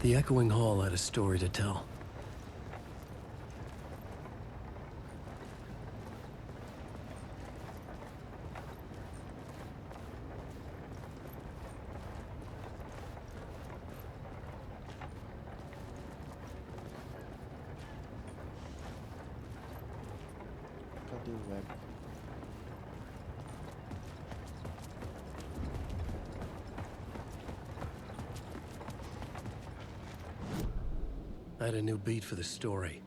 The echoing hall had a story to tell. Cadê o eco? I had a new beat for the story.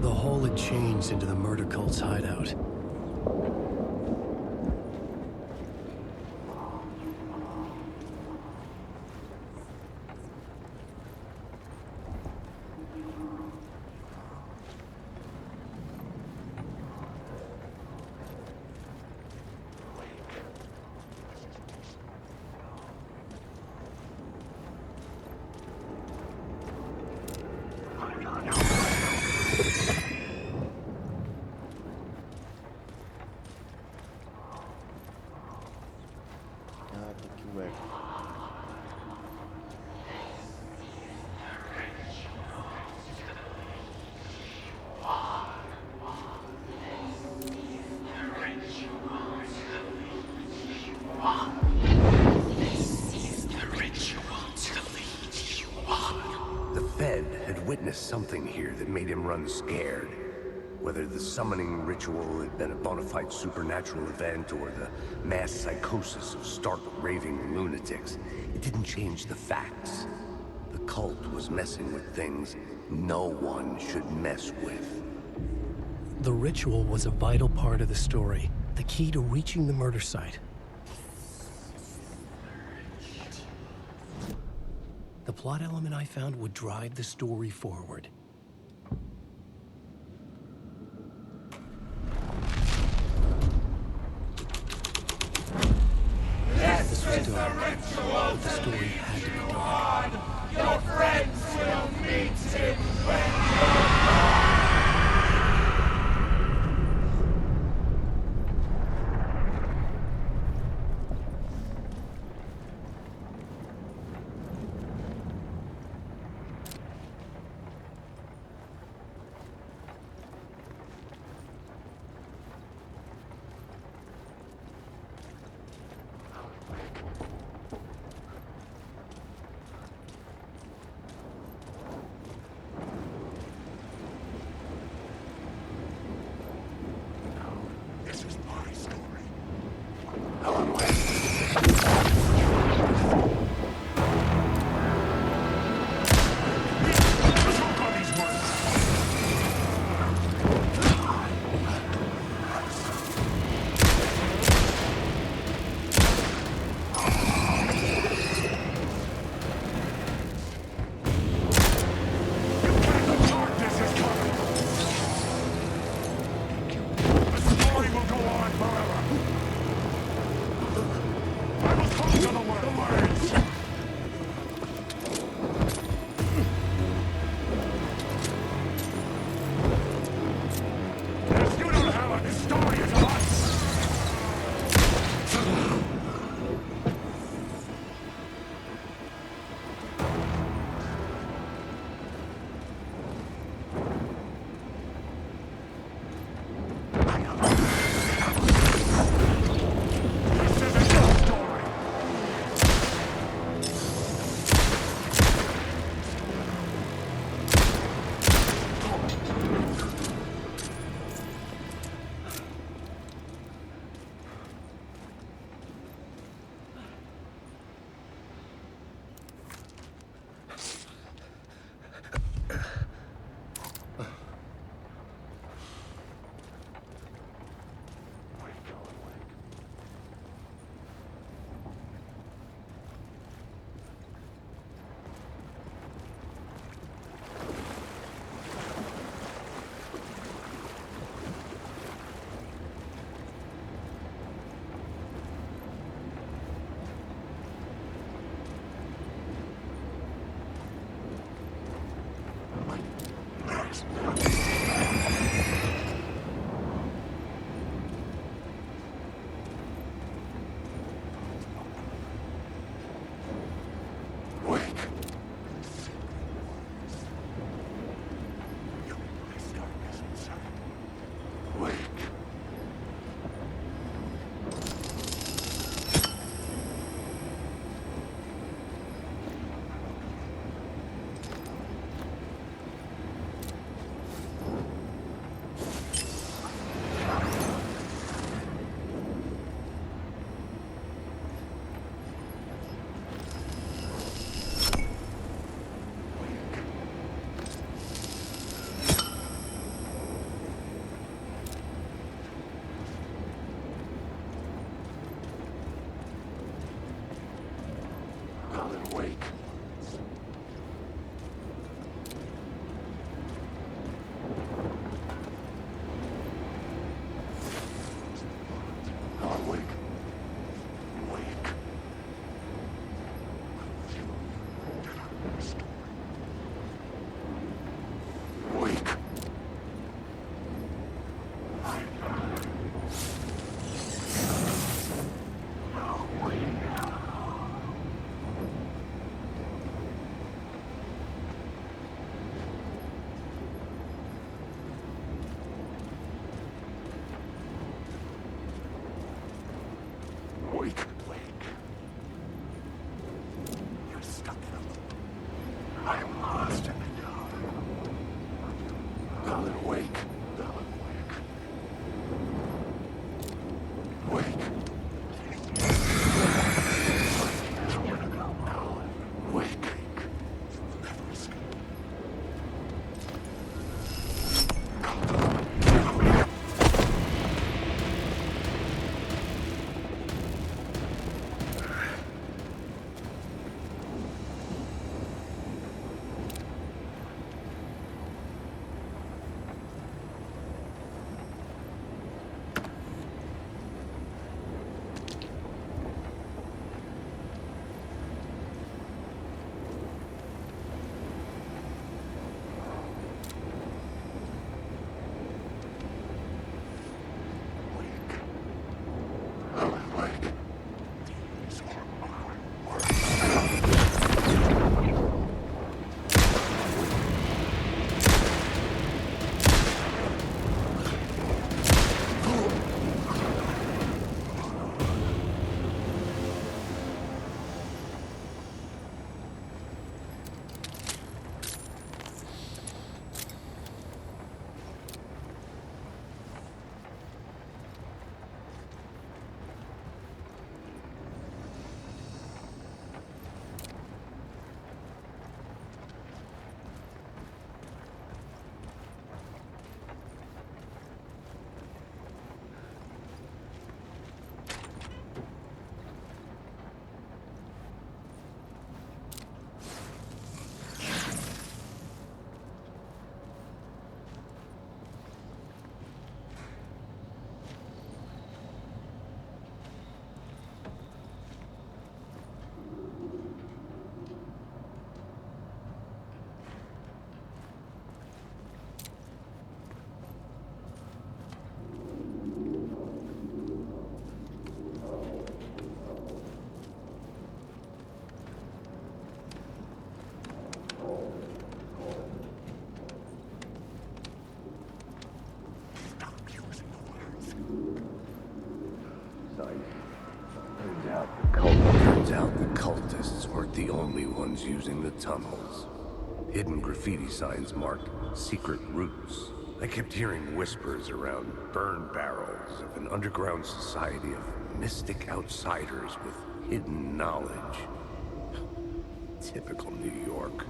The hole had changed into the murder cult's hideout. Ah, tá aqui o eco. The Fed had witnessed something here that made him run scared. Whether the summoning ritual had been a bona fide supernatural event or the mass psychosis of stark raving lunatics, it didn't change the facts. The cult was messing with things no one should mess with. The ritual was a vital part of the story, the key to reaching the murder site. The plot element I found would drive the story forward. This was dark, but the story had to be dark. Your friends will meet him when Wake. Wake. Wake. Turns out the cultists weren't the only ones using the tunnels. Hidden graffiti signs marked secret routes. I kept hearing whispers around burn barrels of an underground society of mystic outsiders with hidden knowledge. Typical New York.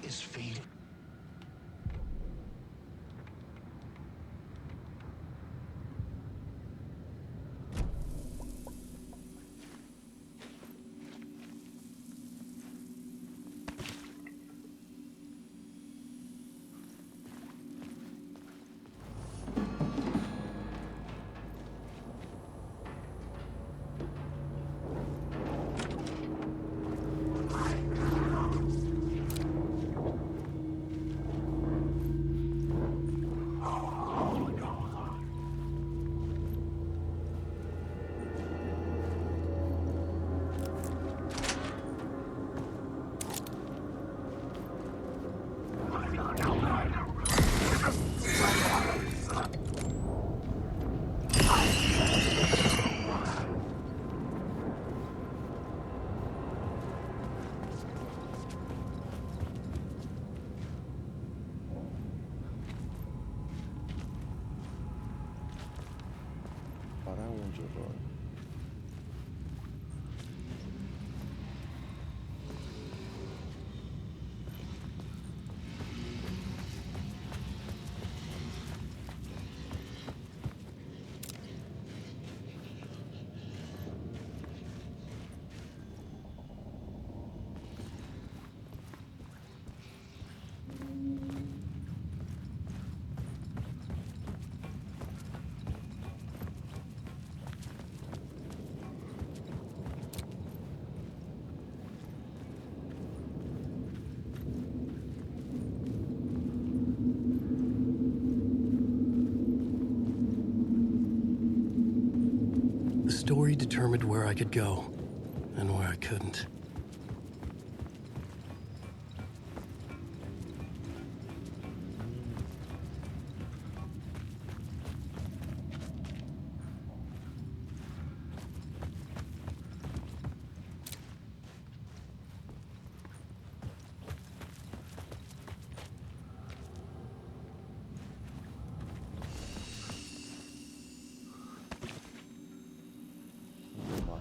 is fading. Para onde agora? The story determined where I could go and where I couldn't. Vamos lá.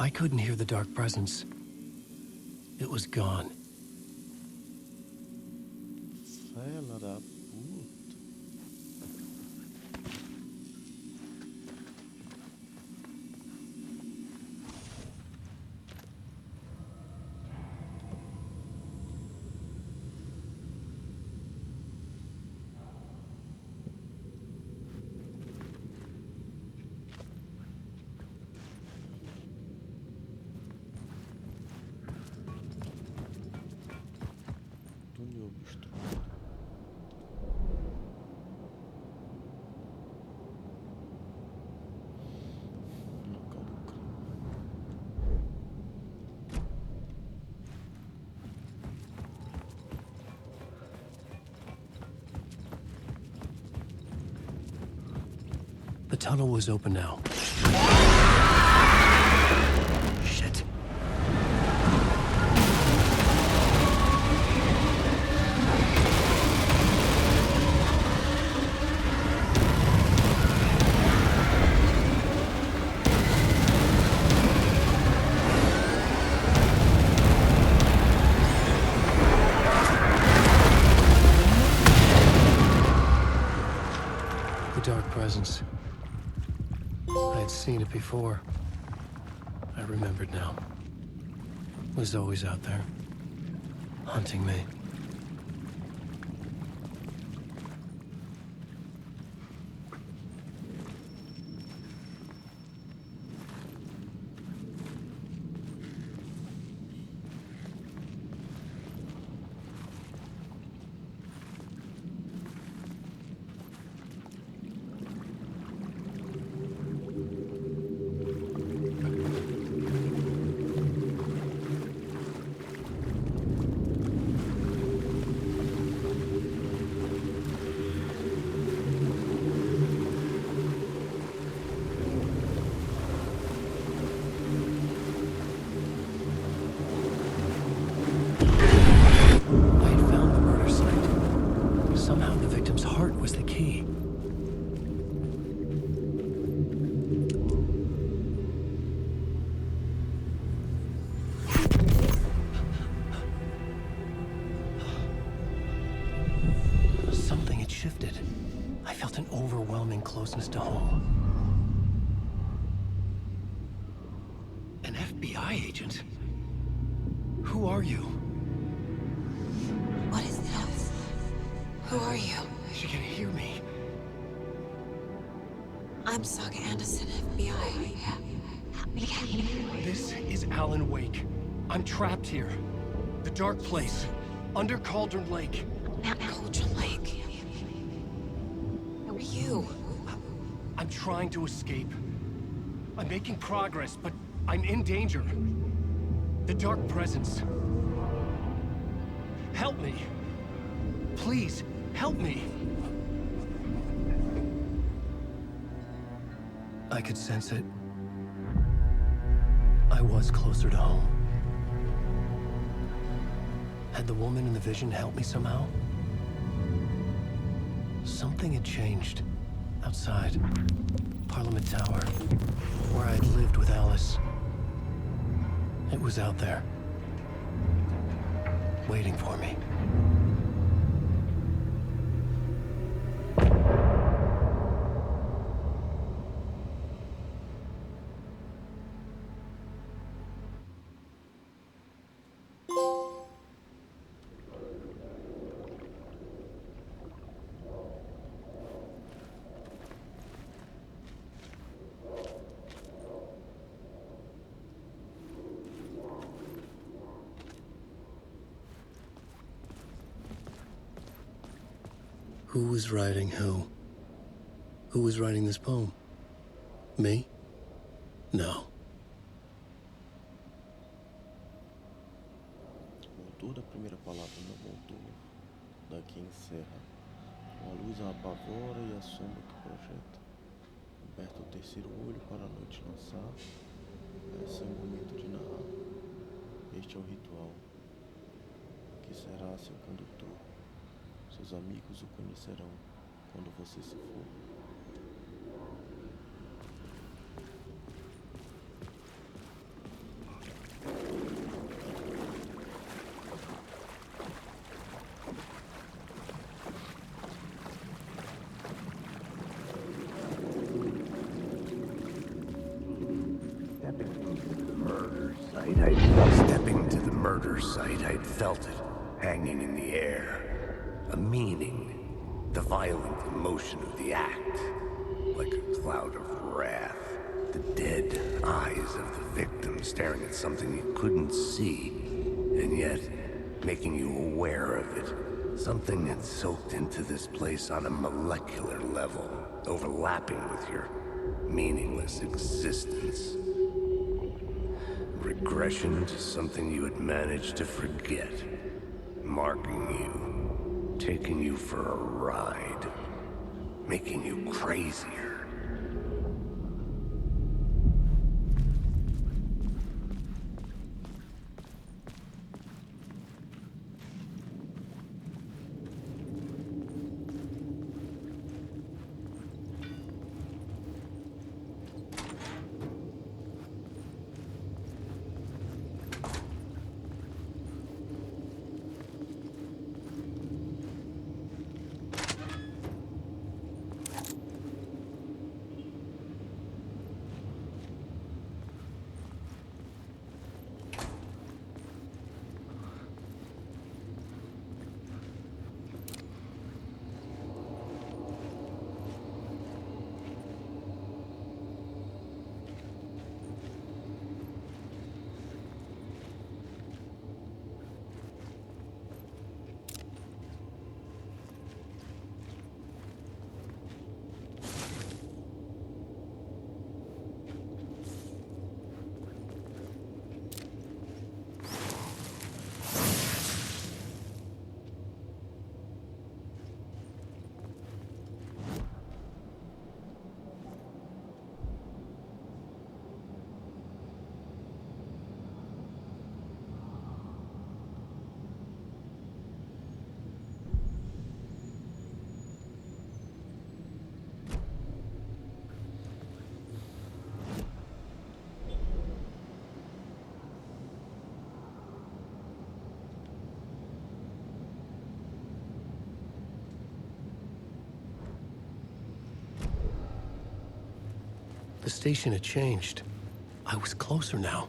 I couldn't hear the dark presence. It was gone. Fela da puta. Túnel obstruído. Local do crime. The tunnel was open now. Shit. The dark presence. I had seen it before. I remembered now. It was always out there, hunting me. I had found the murder site. Somehow the victim's heart was the key. Something had shifted. I felt an overwhelming closeness to home. An FBI agent? Who are you? What is this? Who are you? She can hear me. I'm Saga Anderson, FBI. Help me get you. This is Alan Wake. I'm trapped here. The dark place. Under Cauldron Lake. Mount Cauldron Lake. Who are you? I'm trying to escape. I'm making progress, but I'm in danger. The dark presence. Help me. Please, help me. I could sense it. I was closer to home. Had the woman in the vision helped me somehow? Something had changed. Outside. Parliament Tower. Where I'd lived with Alice. It was out there. Waiting for me. Who was writing who? Who was writing this poem? Me? No. O autor da primeira palavra não voltou. Daqui encerra. Com a luz a apavora e a sombra que projeta. Aberta o terceiro olho para a noite lançar. Esse é o momento de narrar. Este é o ritual. Que será seu condutor. Seus amigos o conhecerão quando você se for. murder site, I'd felt it, hanging in the air. A meaning, the violent emotion of the act, like a cloud of wrath. The dead eyes of the victim staring at something you couldn't see, and yet making you aware of it. Something had soaked into this place on a molecular level, overlapping with your meaningless existence. Regression to something you had managed to forget. Marking you, taking you for a ride, making you crazier. The station had changed. I was closer now.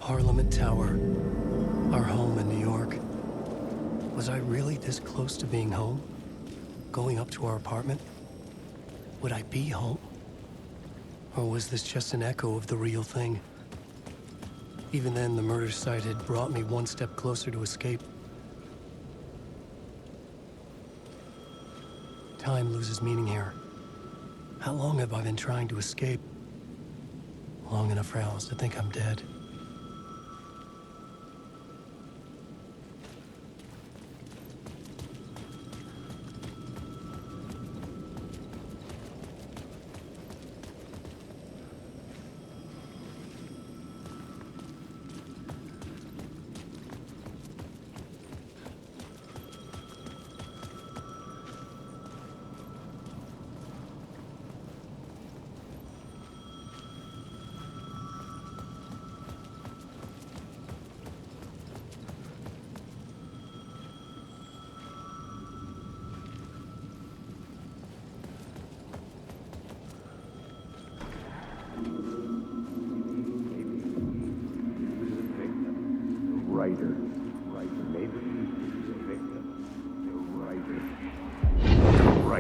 Parliament Tower, our home in New York. Was I really this close to being home? Going up to our apartment? Would I be home? Or was this just an echo of the real thing? Even then, the murder site had brought me one step closer to escape. Time loses meaning here. How long have I been trying to escape? Long enough for Alice to think I'm dead.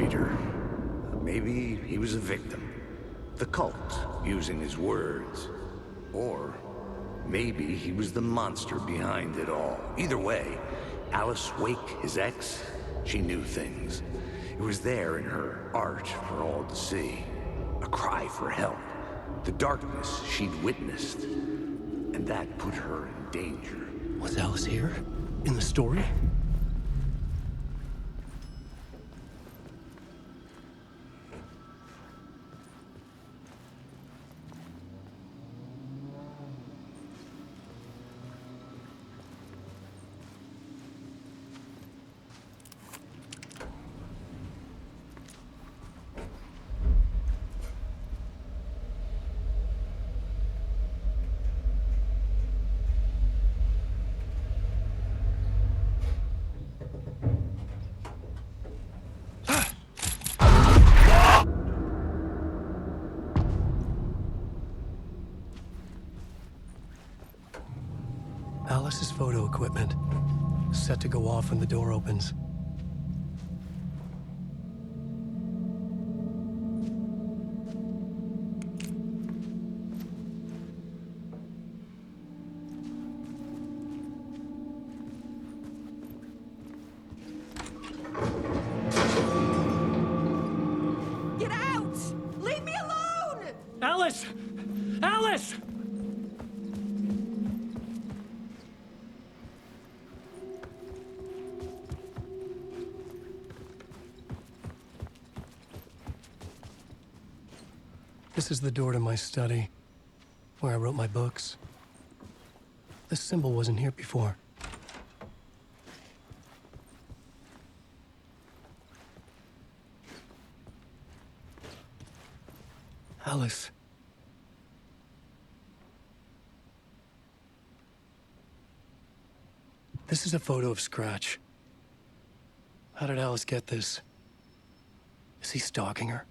fighter. Maybe he was a victim. The cult, using his words. Or maybe he was the monster behind it all. Either way, Alice Wake, his ex, she knew things. It was there in her art for all to see. A cry for help. The darkness she'd witnessed. And that put her in danger. Was Alice here? In the story? Alice's photo equipment, set to go off when the door opens. Get out! Leave me alone! Alice! Alice! This is the door to my study, where I wrote my books. This symbol wasn't here before. Alice. This is a photo of Scratch. How did Alice get this? Is he stalking her?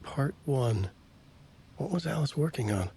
Part 1. What was Alice working on?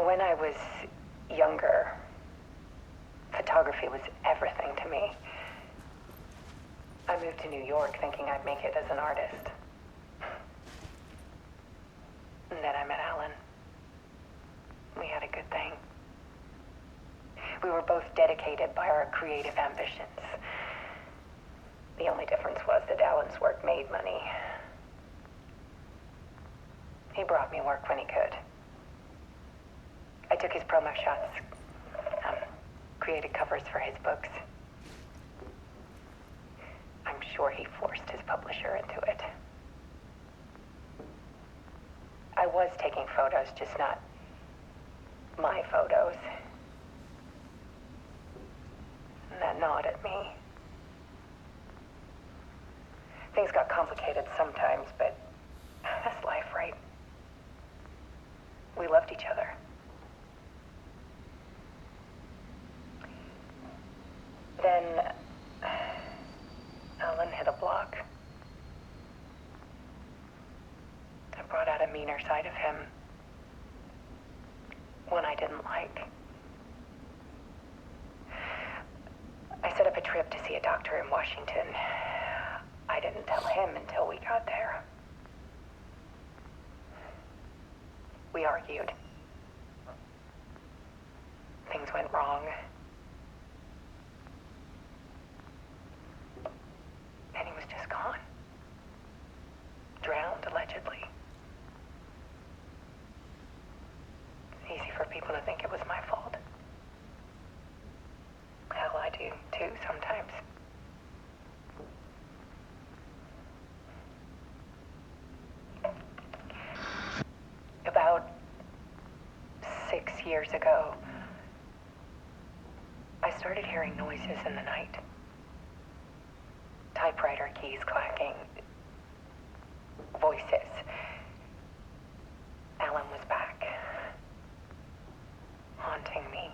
When I was younger, photography was everything to me. I moved to New York thinking I'd make it as an artist. And then I met Alan. We had a good thing. We were both dedicated by our creative ambitions. The only difference was that Alan's work made money. He brought me work when he could. I took his promo shots, created covers for his books. I'm sure he forced his publisher into it. I was taking photos, just not my photos. And that gnawed at me. Things got complicated sometimes, but that's life, right? We loved each other. meaner side of him. One I didn't like. I set up a trip to see a doctor in Washington. I didn't tell him until we got there. We argued. Things went wrong. And he was just gone. Drowned, allegedly. It's easy for people to think it was my fault. Hell, I do too sometimes. About 6 years ago, I started hearing noises in the night. Typewriter keys clacking. Voices. Alan was back. Haunting me.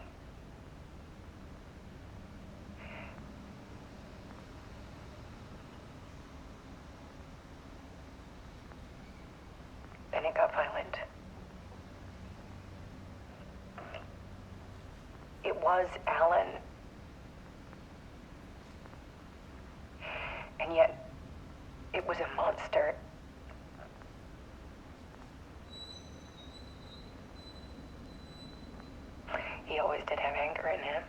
Then it got violent. It was Alan. And yet, it was a monster. He always did have anger in him.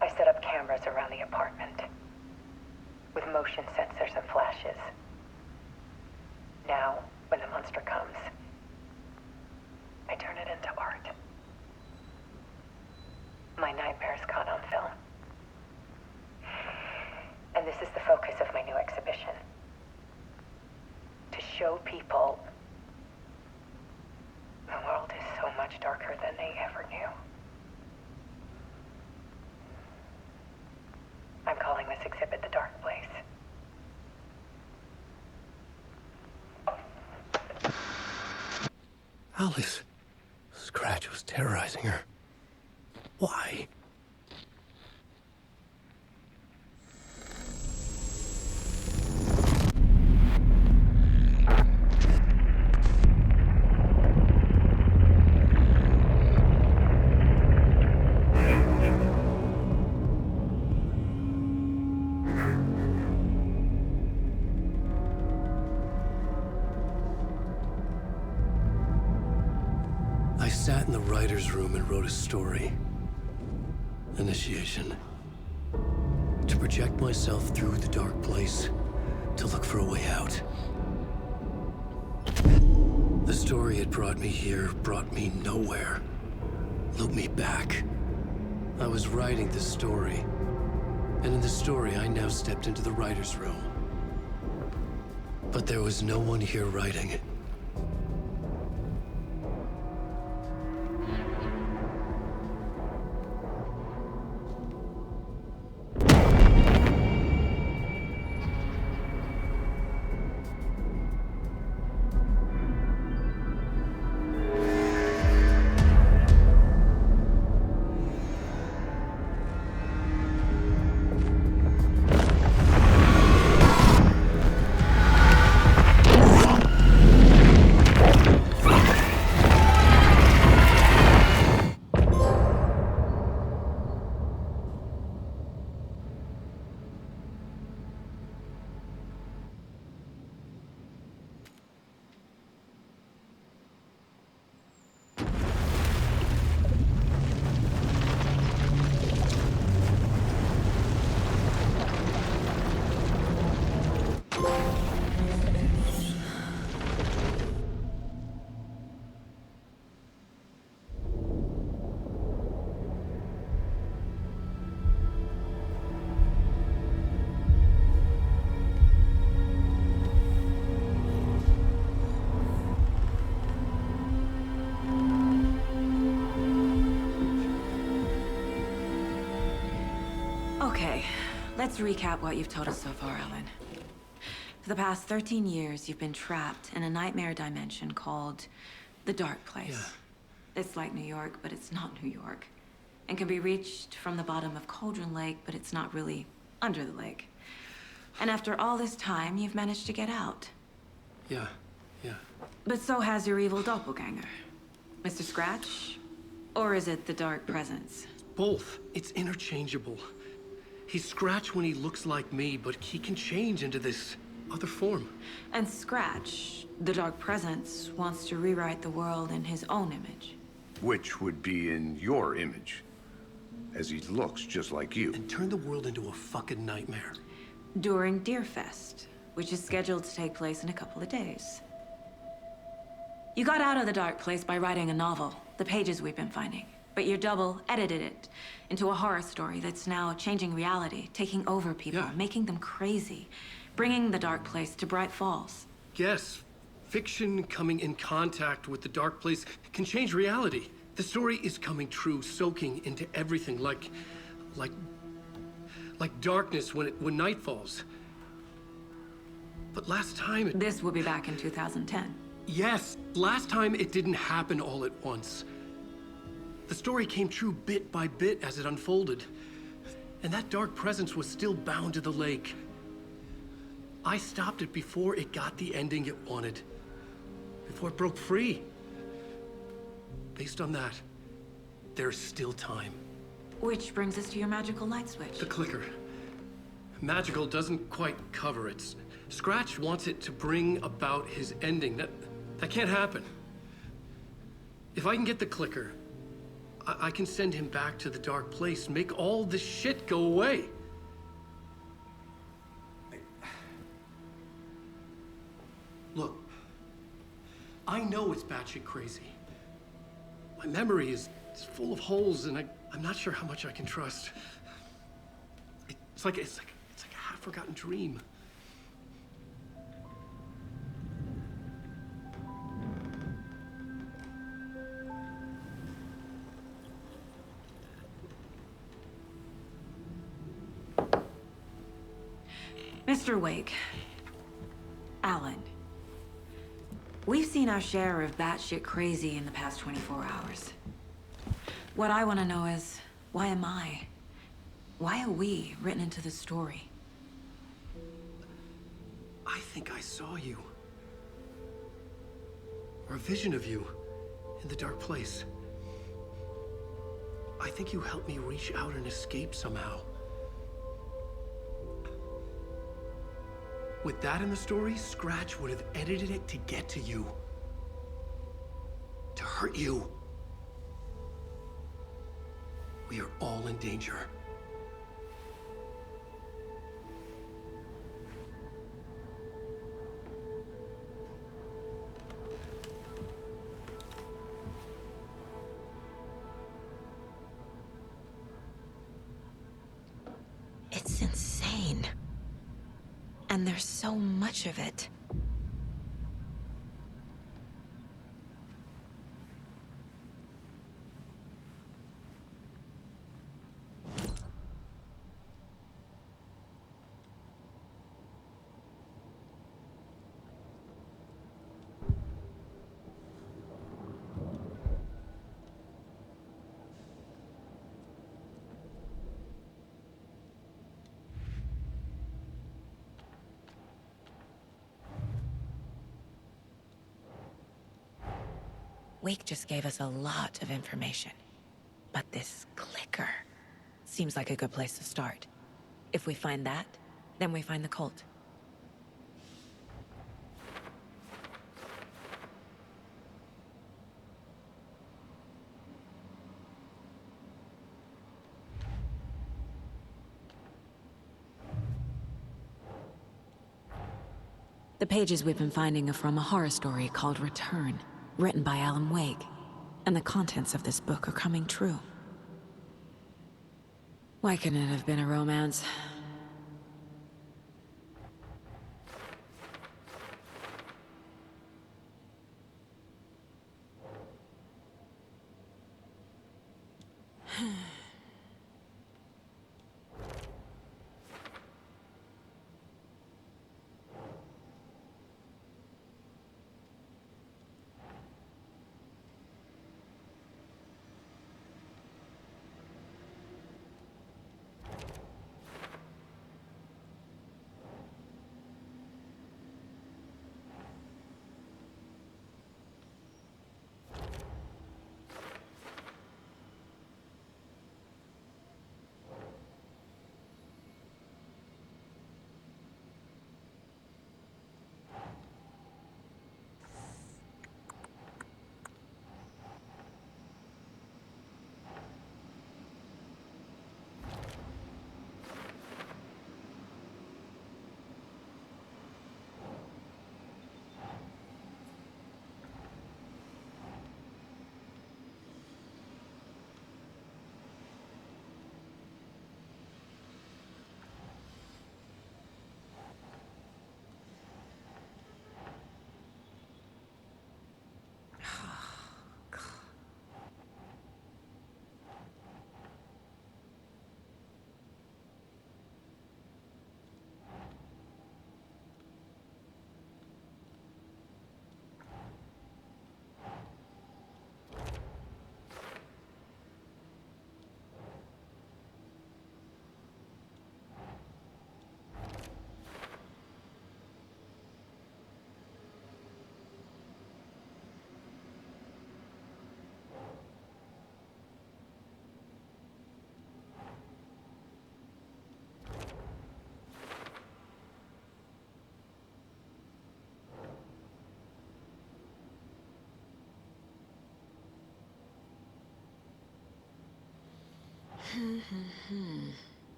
I set up cameras around the apartment with motion sensors and flashes. Now, when the monster comes, I turn it into art. My nightmares caught on film. And this is the focus of my new exhibition. To show people the world is so much darker than they ever knew. I'm calling this exhibit The Dark Place. Alice. Scratch was terrorizing her. Why? I sat in the writer's room and wrote a story. Initiation. To project myself through the dark place, to look for a way out. The story had brought me here, brought me nowhere. Looped me back. I was writing the story. And in the story, I now stepped into the writer's room. But there was no one here writing it. Okay, let's recap what you've told us so far, Alan. For the past 13 years, you've been trapped in a nightmare dimension called the Dark Place. Yeah. It's like New York, but it's not New York. And can be reached from the bottom of Cauldron Lake, but it's not really under the lake. And after all this time, you've managed to get out. Yeah. But so has your evil doppelganger. Mr. Scratch? Or is it the Dark Presence? Both. It's interchangeable. He's Scratch when he looks like me, but he can change into this other form. And Scratch, the Dark Presence, wants to rewrite the world in his own image. Which would be in your image, as he looks just like you. And turn the world into a fucking nightmare. During Deerfest, which is scheduled to take place in a couple of days. You got out of the dark place by writing a novel, the pages we've been finding. But your double edited it into a horror story that's now changing reality, taking over people, making them crazy, bringing the dark place to Bright Falls. Yes, fiction coming in contact with the dark place can change reality. The story is coming true, soaking into everything like darkness when night falls. But last time This will be back in 2010. Yes, last time it didn't happen all at once. The story came true bit by bit as it unfolded. And that dark presence was still bound to the lake. I stopped it before it got the ending it wanted. Before it broke free. Based on that, there's still time. Which brings us to your magical light switch. The clicker. Magical doesn't quite cover it. Scratch wants it to bring about his ending. That can't happen. If I can get the clicker, I can send him back to the dark place, make all this shit go away. Look, I know it's batshit crazy. My memory is full of holes, and I'm not sure how much I can trust. It's like a half-forgotten dream. Mr. Wake, Alan, we've seen our share of batshit crazy in the past 24 hours. What I want to know is, why am I? Why are we written into the story? I think I saw you. Or a vision of you in the dark place. I think you helped me reach out and escape somehow. With that in the story, Scratch would have edited it to get to you. To hurt you. We are all in danger. It's insane. And there's so much of it. Wake just gave us a lot of information. But this clicker seems like a good place to start. If we find that, then we find the cult. The pages we've been finding are from a horror story called Return, written by Alan Wake, and the contents of this book are coming true. Why couldn't it have been a romance?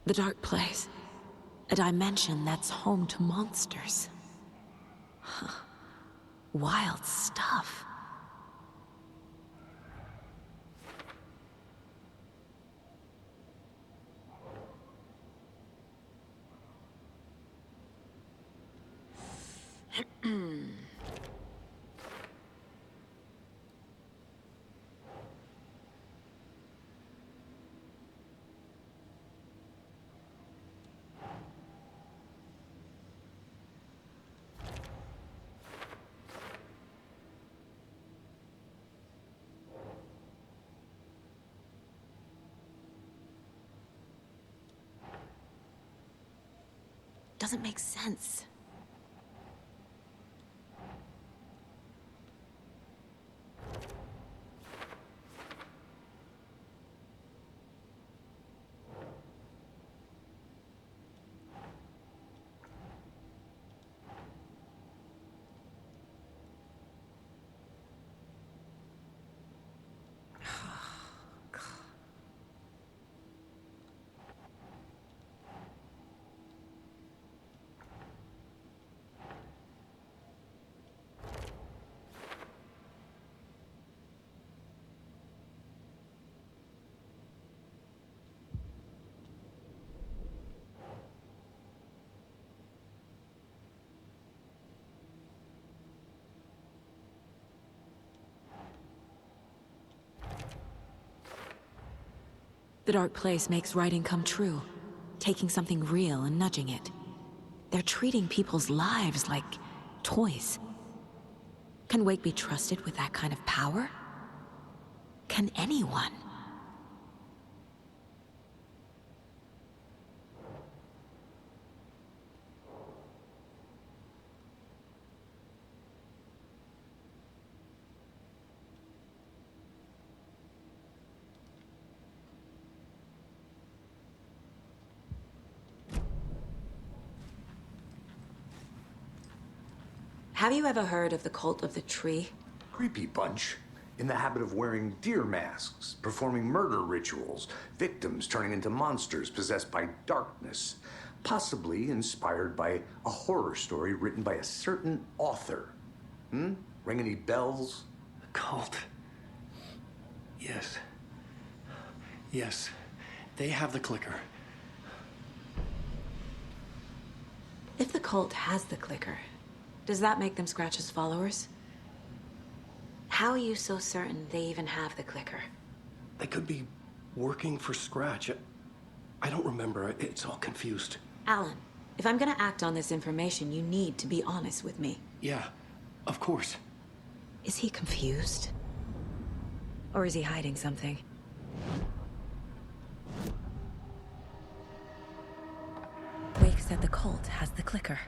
The dark place. A dimension that's home to monsters. Huh. Wild stuff. Doesn't make sense. The dark place makes writing come true, taking something real and nudging it. They're treating people's lives like toys. Can Wake be trusted with that kind of power? Can anyone? Have you ever heard of the Cult of the Tree? Creepy bunch. In the habit of wearing deer masks, performing murder rituals, victims turning into monsters possessed by darkness. Possibly inspired by a horror story written by a certain author. Ring any bells? The cult. Yes. Yes. They have the clicker. If the cult has the clicker, does that make them Scratch's followers? How are you so certain they even have the clicker? They could be working for Scratch. I don't remember. It's all confused. Alan, if I'm gonna act on this information, you need to be honest with me. Yeah, of course. Is he confused? Or is he hiding something? Wake said the cult has the clicker.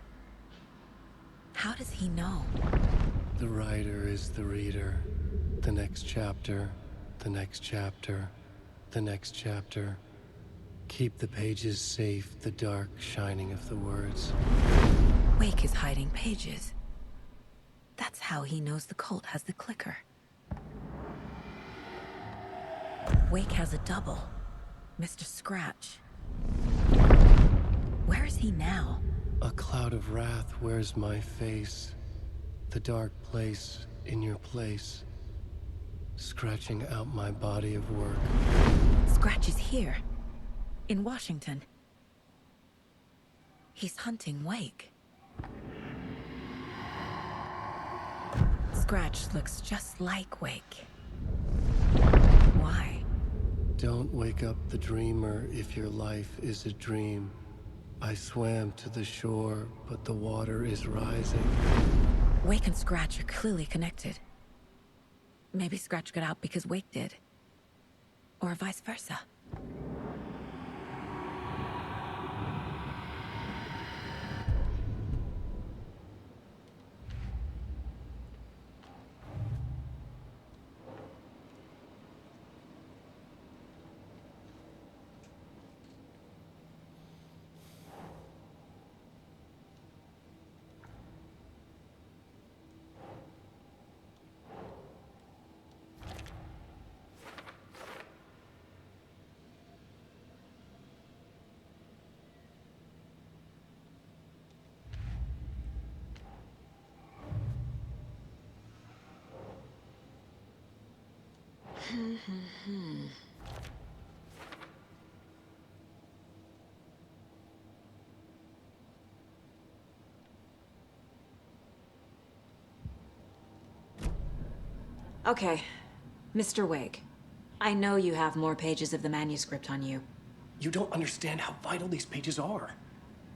How does he know? The writer is the reader. The next chapter, the next chapter, the next chapter. Keep the pages safe, the dark shining of the words. Wake is hiding pages. That's how he knows the cult has the clicker. Wake has a double. Mr. Scratch. Where is he now? A cloud of wrath wears my face. The dark place in your place. Scratching out my body of work. Scratch is here. In Washington. He's hunting Wake. Scratch looks just like Wake. Why? Don't wake up the dreamer if your life is a dream. I swam to the shore, but the water is rising. Wake and Scratch are clearly connected. Maybe Scratch got out because Wake did. Or vice versa. Okay, Mr. Wake. I know you have more pages of the manuscript on you. You don't understand how vital these pages are.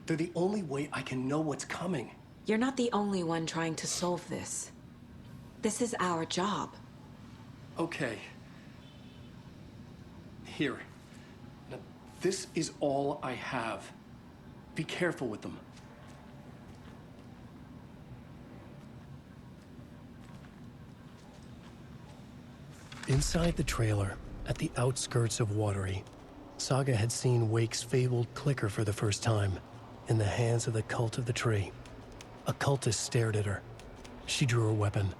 They're the only way I can know what's coming. You're not the only one trying to solve this. This is our job. Okay. Here. Now, this is all I have. Be careful with them. Inside the trailer, at the outskirts of Watery, Saga had seen Wake's fabled clicker for the first time, in the hands of the Cult of the Tree. A cultist stared at her. She drew her weapon.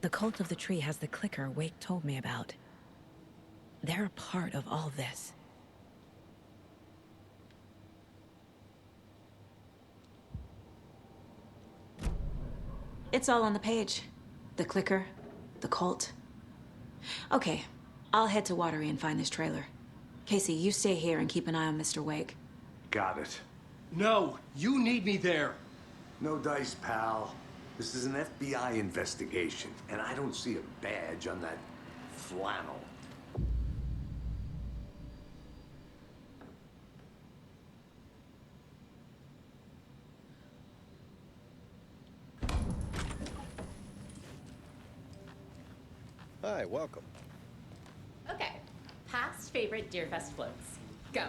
The Cult of the Tree has the clicker Wake told me about. They're a part of all this. It's all on the page. The clicker, the cult. Okay, I'll head to Watery and find this trailer. Casey, you stay here and keep an eye on Mr. Wake. Got it. No, you need me there. No dice, pal. This is an FBI investigation, and I don't see a badge on that flannel. Hi, welcome. Okay, past favorite Deerfest floats. Go.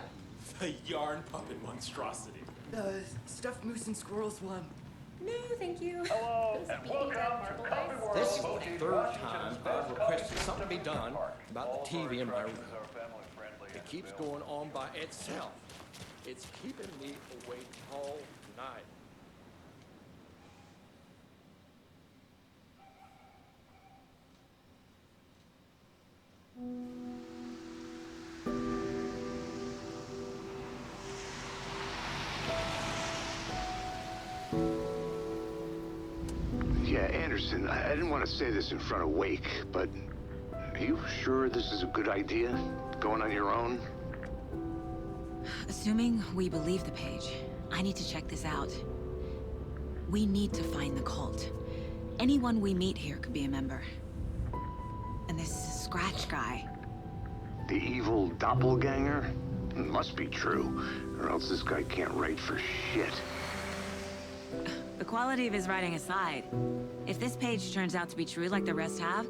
The yarn puppet monstrosity. The stuffed moose and squirrels one. No, thank you. Hello, and welcome to Coffee World. This is the third time I've requested something to be done about the TV in my room. It keeps going on by itself. It's keeping me awake all night. Yeah, Anderson, I didn't want to say this in front of Wake, but are you sure this is a good idea? Going on your own? Assuming we believe the page, I need to check this out. We need to find the cult. Anyone we meet here could be a member. And this Scratch guy. The evil doppelganger? Must be true, or else this guy can't write for shit. The quality of his writing aside, if this page turns out to be true like the rest have,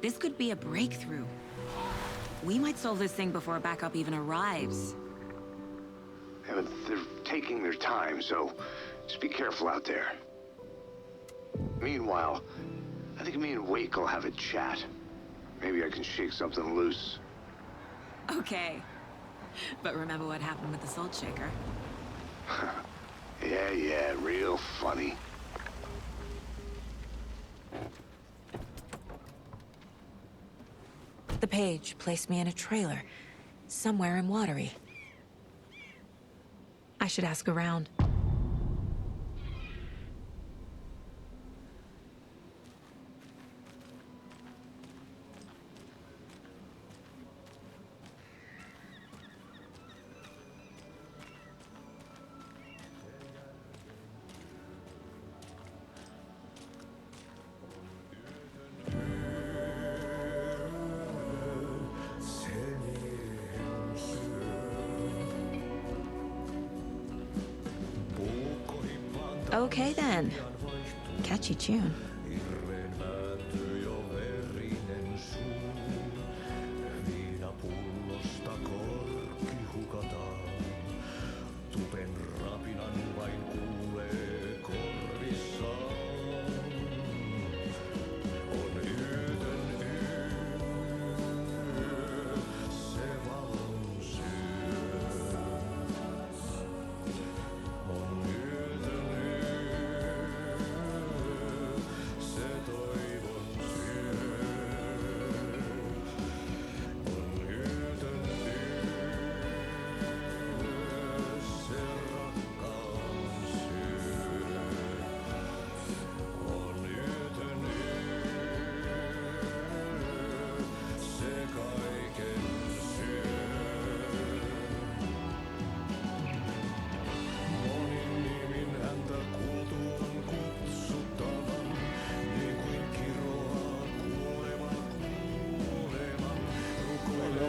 this could be a breakthrough. We might solve this thing before backup even arrives. Yeah, but they're taking their time, so just be careful out there. Meanwhile, I think me and Wake will have a chat. Maybe I can shake something loose. Okay. But remember what happened with the Salt Shaker? Yeah, real funny. The page placed me in a trailer, somewhere in Watery. I should ask around. Okay then. Catchy tune.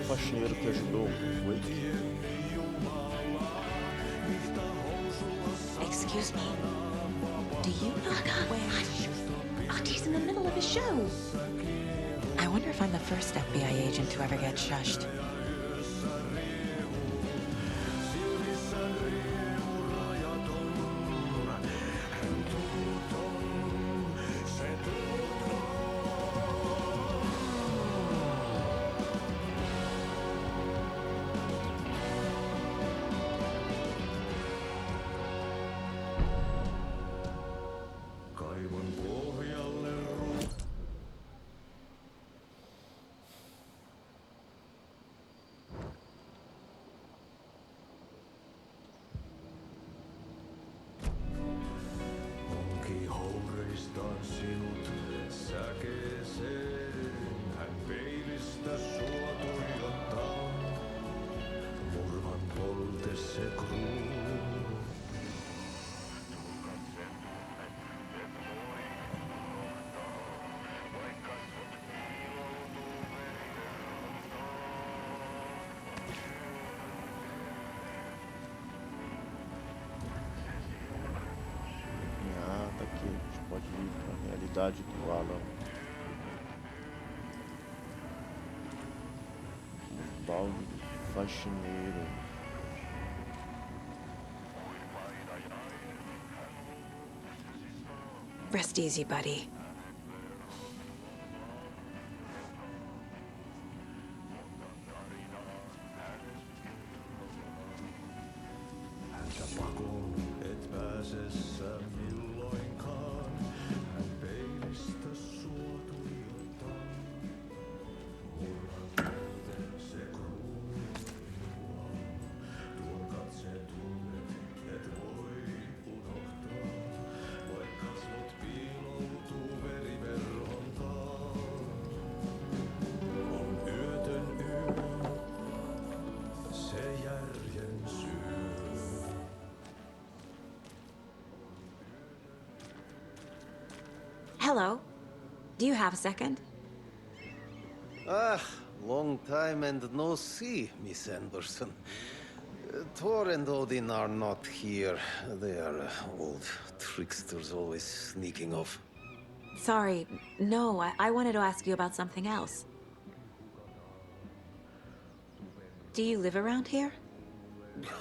faxineiro que ajudou o Twich. Excuse me. Do you know Hush! Artie's in the middle of a show. I wonder if I'm the first FBI agent to ever get shushed. Aqui, a gente pode ir para a realidade do Alan. Um balde de faxineiro. Rest easy, buddy. Hello. Do you have a second? Ah, long time and no see, Miss Anderson. Thor and Odin are not here. They are old tricksters always sneaking off. Sorry. No, I wanted to ask you about something else. Do you live around here?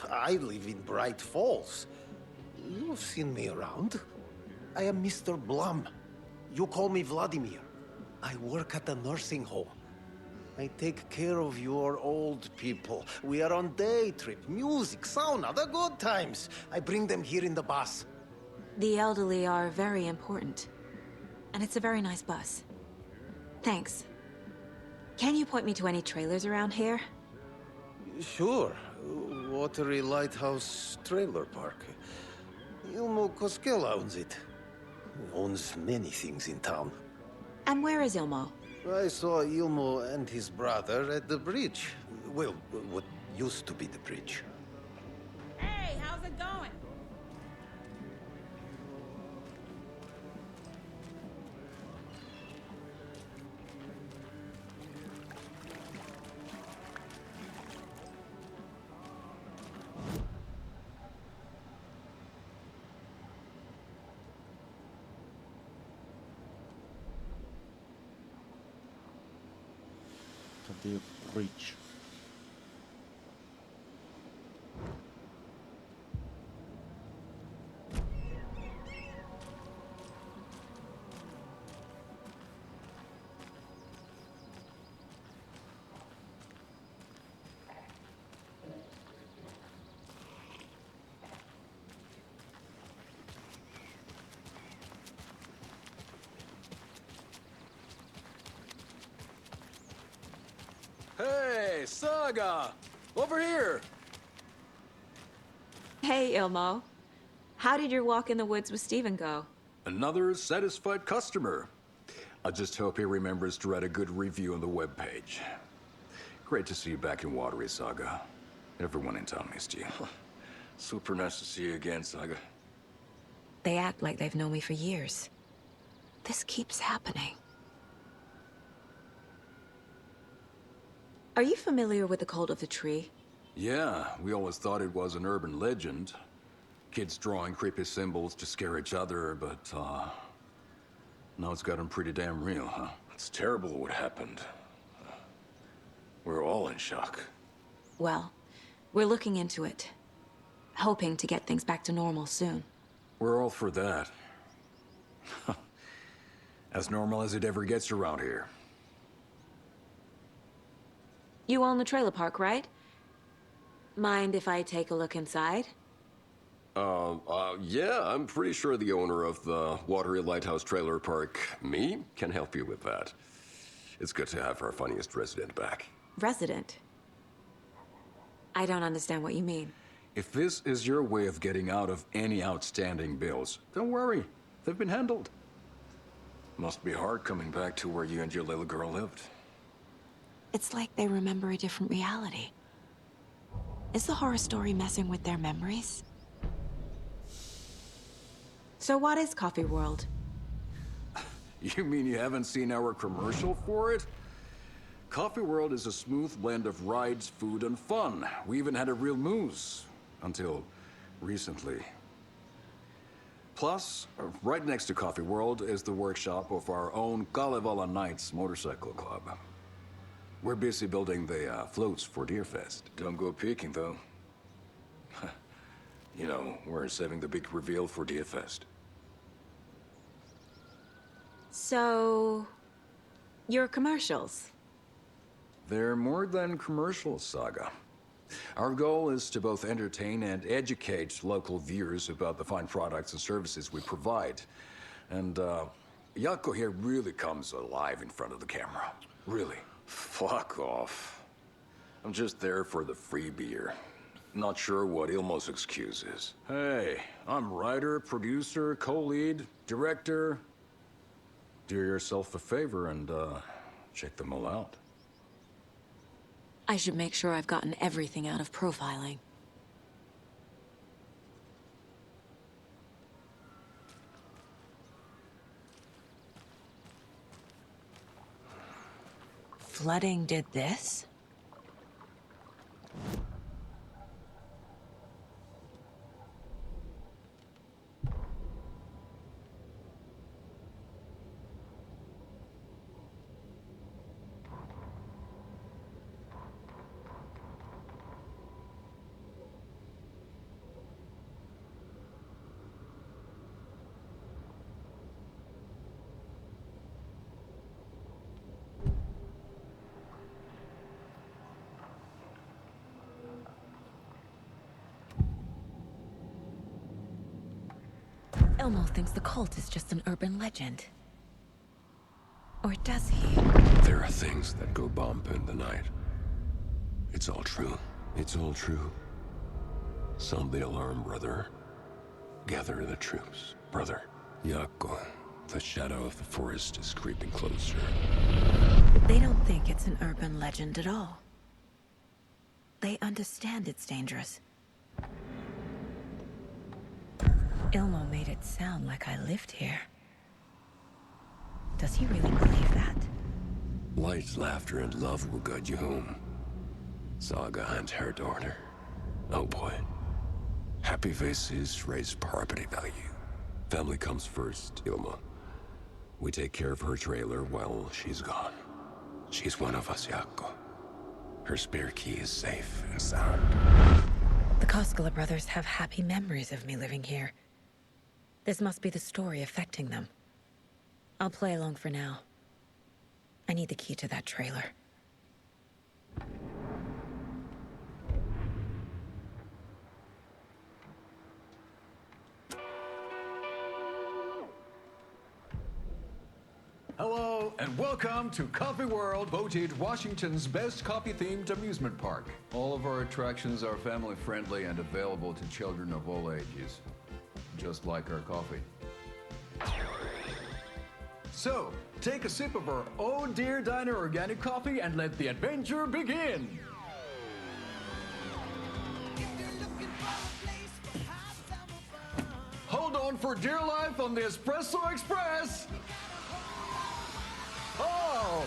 I live in Bright Falls. You've seen me around. I am Mr. Blum. You call me Vladimir. I work at a nursing home. I take care of your old people. We are on day trip, music, sauna, the good times. I bring them here in the bus. The elderly are very important. And it's a very nice bus. Thanks. Can you point me to any trailers around here? Sure. Watery Lighthouse Trailer Park. Ilmo Koskela owns it. Owns many things in town. And where is Ilmo? I saw Ilmo and his brother at the bridge. Well, what used to be the bridge. Hey, how's it going? Cadê o Twich? Hey, Saga! Over here! Hey, Ilmo. How did your walk in the woods with Steven go? Another satisfied customer. I just hope he remembers to write a good review on the webpage. Great to see you back in Watery, Saga. Everyone in town missed you. Super nice to see you again, Saga. They act like they've known me for years. This keeps happening. Are you familiar with the cult of the tree? Yeah, we always thought it was an urban legend. Kids drawing creepy symbols to scare each other, but, now it's gotten pretty damn real, huh? It's terrible what happened. We're all in shock. Well, we're looking into it. Hoping to get things back to normal soon. We're all for that. As normal as it ever gets around here. You own the trailer park, right? Mind if I take a look inside? Yeah, I'm pretty sure the owner of the Watery Lighthouse Trailer Park, me, can help you with that. It's good to have our funniest resident back. Resident? I don't understand what you mean. If this is your way of getting out of any outstanding bills, don't worry. They've been handled. Must be hard coming back to where you and your little girl lived. It's like they remember a different reality. Is the horror story messing with their memories? So what is Coffee World? You mean you haven't seen our commercial for it? Coffee World is a smooth blend of rides, food, and fun. We even had a real moose. Until recently. Plus, right next to Coffee World is the workshop of our own Kalevala Knights motorcycle club. We're busy building the floats for Deerfest. Don't go peeking, though. You know, we're saving the big reveal for Deerfest. So... your commercials? They're more than commercials, Saga. Our goal is to both entertain and educate local viewers about the fine products and services we provide. And, Yako here really comes alive in front of the camera. Really. Fuck off. I'm just there for the free beer. Not sure what Ilmo's excuse is. Hey, I'm writer, producer, co-lead, director. Do yourself a favor and, check them all out. I should make sure I've gotten everything out of profiling. Flooding did this? Elmo thinks the cult is just an urban legend. Or does he? There are things that go bump in the night. It's all true. It's all true. Sound the alarm, brother. Gather the troops, brother. Yako, the shadow of the forest is creeping closer. They don't think it's an urban legend at all. They understand it's dangerous. Ilmo made it sound like I lived here. Does he really believe that? Light, laughter, and love will guide you home. Saga and her daughter. Oh boy. Happy faces raise property value. Family comes first, Ilmo. We take care of her trailer while she's gone. She's one of us, Yako. Her spare key is safe and sound. The Koskela brothers have happy memories of me living here. This must be the story affecting them. I'll play along for now. I need the key to that trailer. Hello, and welcome to Coffee World, voted Washington's best coffee-themed amusement park. All of our attractions are family-friendly and available to children of all ages. Just like our coffee. So, take a sip of our Oh Dear Diner organic coffee and let the adventure begin! Hold on for dear life on the Espresso Express! Oh!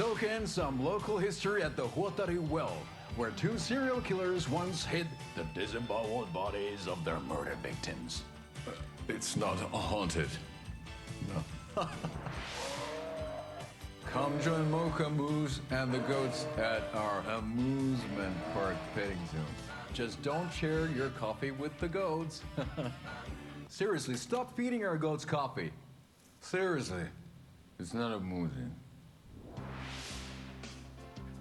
soak in some local history at the Huotari Well, where 2 serial killers once hid the disemboweled bodies of their murder victims. It's not haunted. No. Come join Mocha Moose and the goats at our amusement park petting zoo. Just don't share your coffee with the goats. Seriously, stop feeding our goats coffee. Seriously, it's not amusing.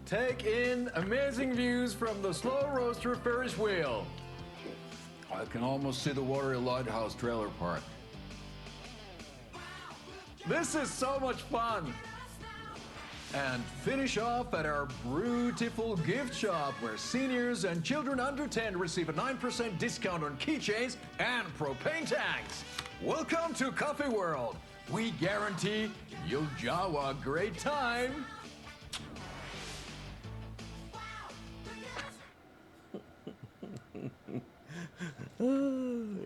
Take in amazing views from the Slow Roaster Ferris wheel. I can almost see the Watery Lighthouse trailer park. This is so much fun! And finish off at our beautiful gift shop where seniors and children under 10 receive a 9% discount on keychains and propane tanks. Welcome to Coffee World. We guarantee you'll have a great time.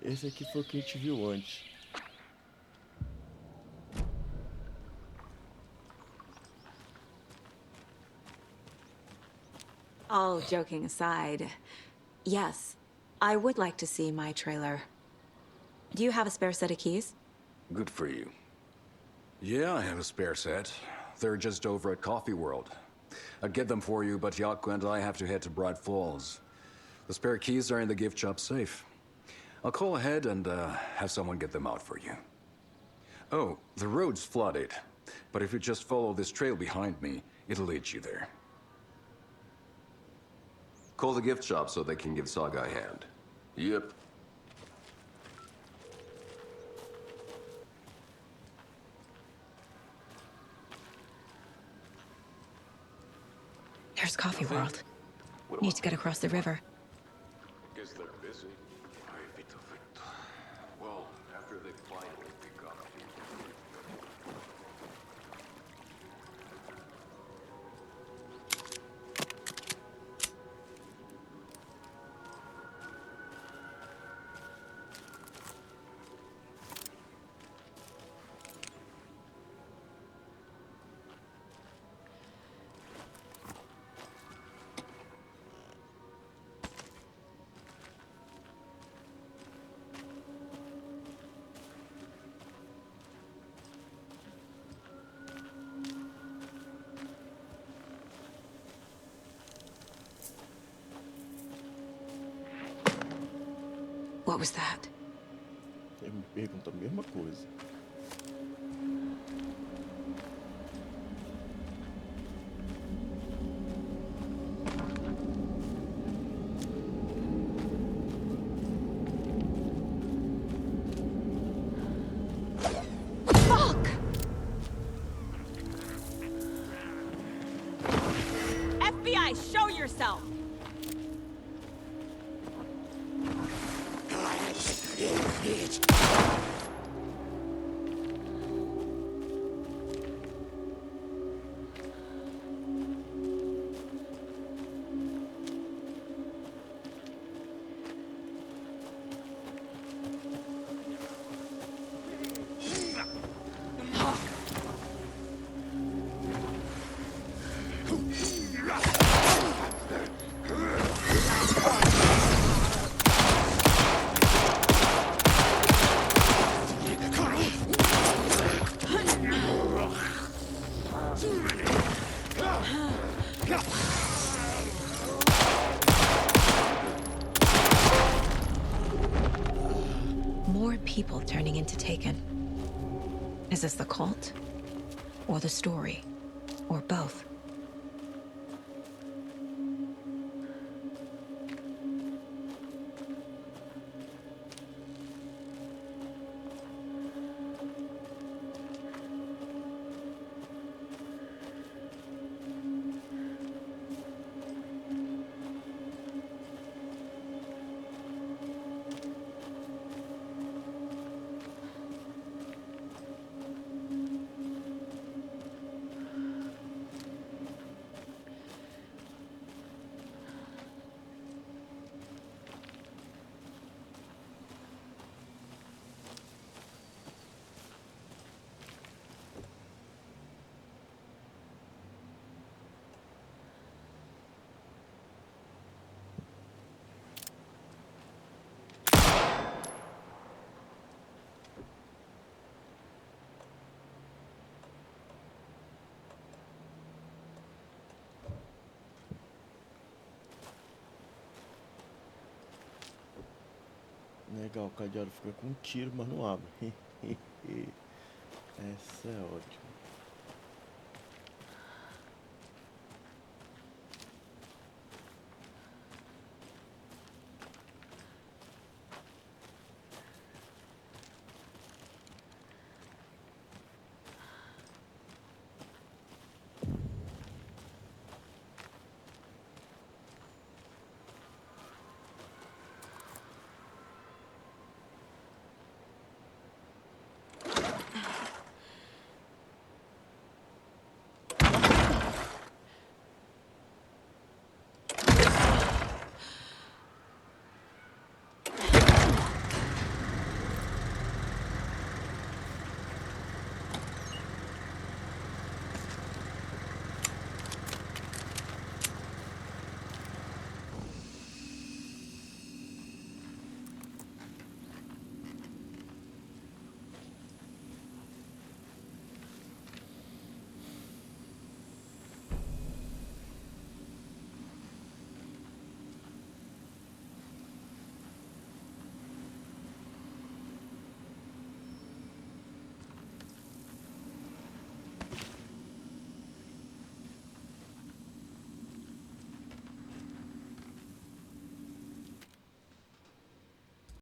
Esse aqui foi o que a gente viu antes. All joking aside, yes, I would like to see my trailer. Do you have a spare set of keys? Good for you. Yeah, I have a spare set. They're just over at Coffee World. I'd get them for you, but Yaku and I have to head to Bright Falls. The spare keys are in the gift shop safe. I'll call ahead and have someone get them out for you. Oh, the road's flooded, but if you just follow this trail behind me, it'll lead you there. Call the gift shop so they can give Saga a hand. Yep. There's Coffee World. Need to get across the river. Guess they're busy. Well, after they finally pick up. What was that? Eu me pergunto a mesma coisa. Fuck! FBI, show yourself! More people turning into Taken. Is this the cult? Or the story? Or both? Legal, o cadeado fica com um tiro, mas não abre. Essa é ótima.